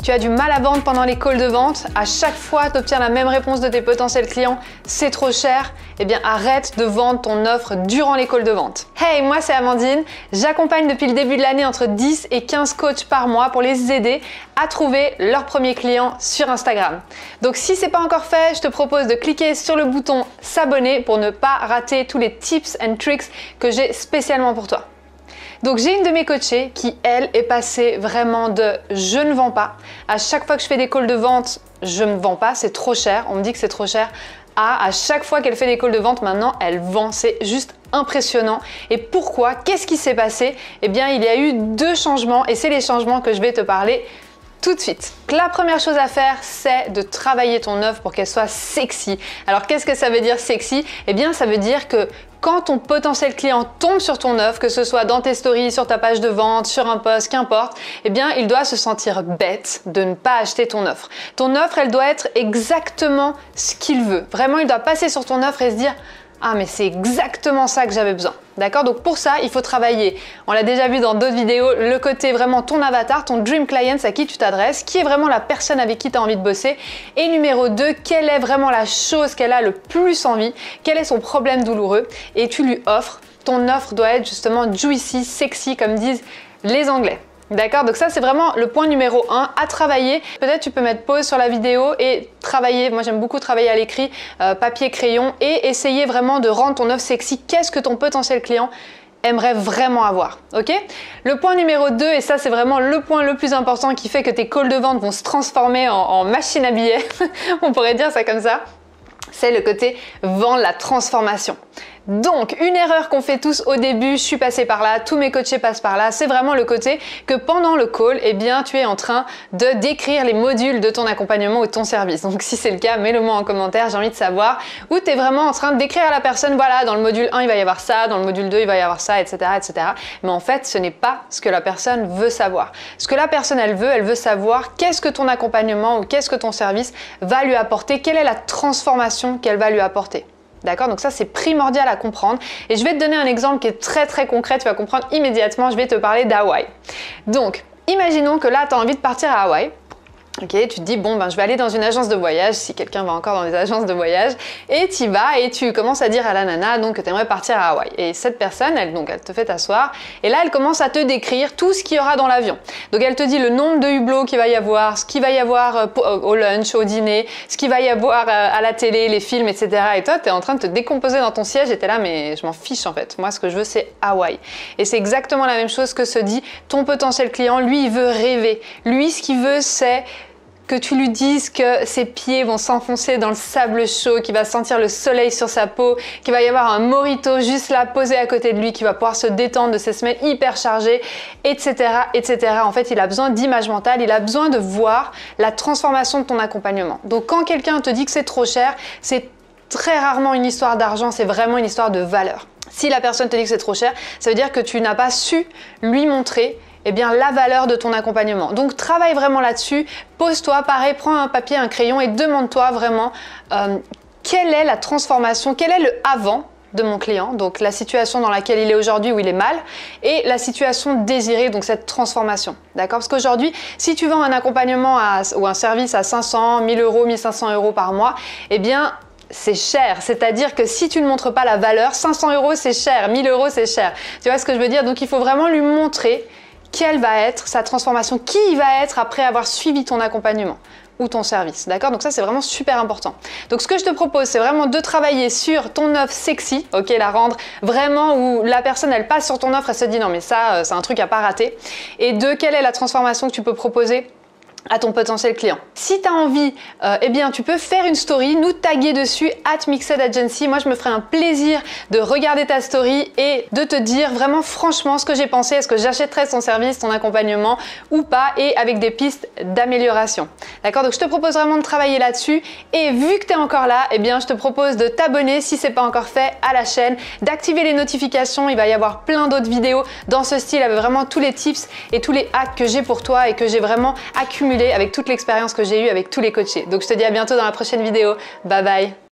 Tu as du mal à vendre pendant les calls de vente, à chaque fois tu obtiens la même réponse de tes potentiels clients, c'est trop cher, eh bien arrête de vendre ton offre durant les calls de vente. Hey, moi c'est Amandine, j'accompagne depuis le début de l'année entre 10 et 15 coachs par mois pour les aider à trouver leurs premiers clients sur Instagram. Donc si c'est pas encore fait, je te propose de cliquer sur le bouton s'abonner pour ne pas rater tous les tips and tricks que j'ai spécialement pour toi. Donc j'ai une de mes coachées qui, elle, est passée vraiment de « je ne vends pas » à chaque fois que je fais des calls de vente, je ne vends pas, c'est trop cher, on me dit que c'est trop cher, à chaque fois qu'elle fait des calls de vente, maintenant, elle vend. C'est juste impressionnant. Et pourquoi? Qu'est-ce qui s'est passé? Eh bien, il y a eu 2 changements et c'est les changements que je vais te parler tout de suite. La première chose à faire, c'est de travailler ton offre pour qu'elle soit sexy. Alors, qu'est-ce que ça veut dire sexy? Eh bien, ça veut dire que quand ton potentiel client tombe sur ton offre, que ce soit dans tes stories, sur ta page de vente, sur un post, qu'importe, eh bien, il doit se sentir bête de ne pas acheter ton offre. Ton offre, elle doit être exactement ce qu'il veut. Vraiment, il doit passer sur ton offre et se dire « Ah, mais c'est exactement ça que j'avais besoin ». D'accord? Donc pour ça, il faut travailler. On l'a déjà vu dans d'autres vidéos, le côté vraiment ton avatar, ton dream client, à qui tu t'adresses, qui est vraiment la personne avec qui tu as envie de bosser. Et numéro 2, quelle est vraiment la chose qu'elle a le plus envie, quel est son problème douloureux, et tu lui offres. Ton offre doit être justement juicy, sexy, comme disent les Anglais. D'accord? Donc ça, c'est vraiment le point numéro 1 à travailler. Peut-être tu peux mettre pause sur la vidéo et travailler. Moi, j'aime beaucoup travailler à l'écrit, papier, crayon, et essayer vraiment de rendre ton offre sexy. Qu'est-ce que ton potentiel client aimerait vraiment avoir, ok? Le point numéro 2, et ça c'est vraiment le point le plus important qui fait que tes calls de vente vont se transformer en machine à billets, on pourrait dire ça comme ça, c'est le côté vendre la transformation. Donc, une erreur qu'on fait tous au début, je suis passée par là, tous mes coachés passent par là, c'est vraiment le côté que pendant le call, eh bien, tu es en train de décrire les modules de ton accompagnement ou de ton service. Donc, si c'est le cas, mets-le-moi en commentaire, j'ai envie de savoir où tu es vraiment en train de décrire à la personne, voilà, dans le module 1, il va y avoir ça, dans le module 2, il va y avoir ça, etc., etc. Mais en fait, ce n'est pas ce que la personne veut savoir. Ce que la personne, elle veut savoir qu'est-ce que ton accompagnement ou qu'est-ce que ton service va lui apporter, quelle est la transformation qu'elle va lui apporter. D'accord? Donc ça, c'est primordial à comprendre. Et je vais te donner un exemple qui est très très concret, tu vas comprendre immédiatement. Je vais te parler d'Hawaï. Donc, imaginons que là, tu as envie de partir à Hawaï. Ok, tu te dis, bon, ben, je vais aller dans une agence de voyage, si quelqu'un va encore dans les agences de voyage, et tu y vas et tu commences à dire à la nana donc, que tu aimerais partir à Hawaï. Et cette personne, elle te fait t'asseoir, et là, elle commence à te décrire tout ce qu'il y aura dans l'avion. Donc, elle te dit le nombre de hublots qu'il va y avoir, ce qu'il va y avoir au lunch, au dîner, ce qu'il va y avoir à la télé, les films, etc. Et toi, tu es en train de te décomposer dans ton siège, et tu es là, mais je m'en fiche en fait. Moi, ce que je veux, c'est Hawaï. Et c'est exactement la même chose que se dit ton potentiel client. Lui, il veut rêver. Lui, ce qu'il veut, c'est que tu lui dises que ses pieds vont s'enfoncer dans le sable chaud, qu'il va sentir le soleil sur sa peau, qu'il va y avoir un mojito juste là posé à côté de lui, qu'il va pouvoir se détendre de ces semaines hyper chargées, etc., etc. En fait, il a besoin d'image mentale, il a besoin de voir la transformation de ton accompagnement. Donc, quand quelqu'un te dit que c'est trop cher, c'est très rarement une histoire d'argent, c'est vraiment une histoire de valeur. Si la personne te dit que c'est trop cher, ça veut dire que tu n'as pas su lui montrer eh bien, la valeur de ton accompagnement. Donc, travaille vraiment là-dessus. Pose-toi, pareil, prends un papier, un crayon et demande-toi vraiment quelle est la transformation, quel est le avant de mon client, donc la situation dans laquelle il est aujourd'hui où il est mal, et la situation désirée, donc cette transformation. D'accord? Parce qu'aujourd'hui, si tu vends un accompagnement ou un service à 500, 1000 euros, 1500 euros par mois, eh bien, c'est cher, c'est-à-dire que si tu ne montres pas la valeur, 500 euros c'est cher, 1000 euros c'est cher. Tu vois ce que je veux dire? Donc, il faut vraiment lui montrer quelle va être sa transformation, qui il va être après avoir suivi ton accompagnement ou ton service, d'accord? Donc ça, c'est vraiment super important. Donc ce que je te propose, c'est vraiment de travailler sur ton offre sexy, ok? La rendre vraiment où la personne, elle passe sur ton offre, elle se dit non mais ça, c'est un truc à pas rater. Et 2, quelle est la transformation que tu peux proposer à ton potentiel client. Si tu as envie, eh bien, tu peux faire une story, nous taguer dessus @mixedagency. Moi, je me ferai un plaisir de regarder ta story et de te dire vraiment franchement ce que j'ai pensé. Est-ce que j'achèterais ton service, ton accompagnement ou pas, et avec des pistes d'amélioration. D'accord? Donc, je te propose vraiment de travailler là-dessus. Et vu que tu es encore là, eh bien, je te propose de t'abonner si ce n'est pas encore fait à la chaîne, d'activer les notifications. Il va y avoir plein d'autres vidéos dans ce style avec vraiment tous les tips et tous les hacks que j'ai pour toi et que j'ai vraiment accumulés avec toute l'expérience que j'ai eue avec tous les coachés. Donc je te dis à bientôt dans la prochaine vidéo. Bye bye!